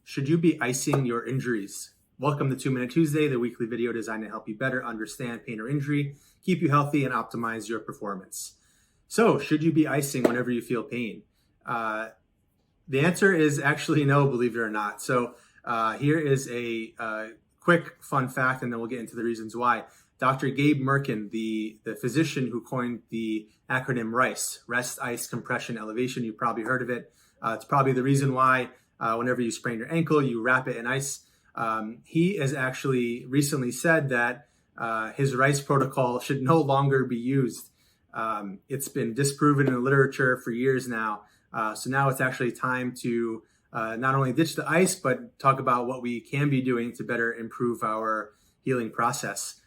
Should you be icing your injuries? Welcome to 2 Minute Tuesday, the weekly video designed to help you better understand pain or injury, keep you healthy, and optimize your performance. So, should you be icing whenever you feel pain? The answer is actually no, believe it or not. So, here is a quick fun fact, and then we'll get into the reasons why. Dr. Gabe Merkin, the physician who coined the acronym RICE, Rest, Ice, Compression, Elevation, you've probably heard of it. It's probably the reason why whenever you sprain your ankle, you wrap it in ice. He has actually recently said that his RICE protocol should no longer be used. It's been disproven in the literature for years now. So now it's actually time to not only ditch the ice, but talk about what we can be doing to better improve our healing process.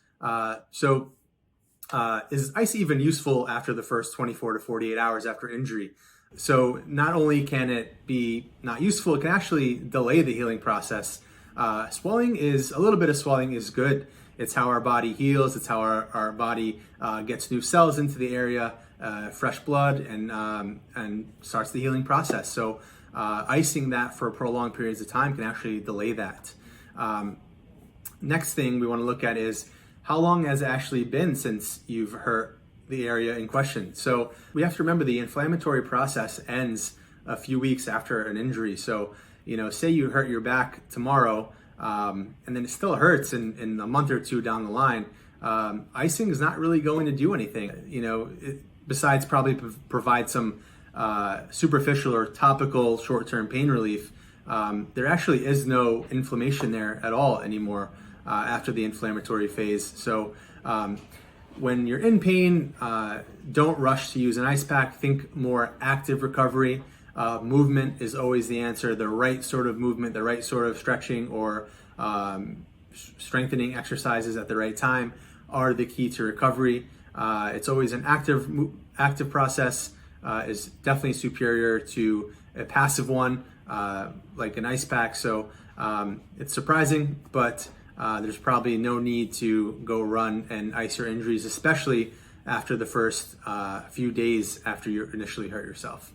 Is ice even useful after the first 24 to 48 hours after injury? So not only can it be not useful, it can actually delay the healing process. A little bit of swelling is good. It's how our body heals. It's how our body gets new cells into the area, fresh blood, and starts the healing process. So icing that for prolonged periods of time can actually delay that. Next thing we want to look at is how long has it actually been since you've hurt the area in question. So we have to remember the inflammatory process ends a few weeks after an injury. So, say you hurt your back tomorrow, and then it still hurts in a month or two down the line. Icing is not really going to do anything, besides probably provide some superficial or topical short-term pain relief. There actually is no inflammation there at all anymore after the inflammatory phase. So when you're in pain, don't rush to use an ice pack. Think more active recovery. Movement is always the answer. The right sort of movement, the right sort of stretching or strengthening exercises at the right time are the key to recovery. It's always an active process is definitely superior to a passive one like an ice pack. So it's surprising, but there's probably no need to go run and ice your injuries, especially after the first few days after you initially hurt yourself.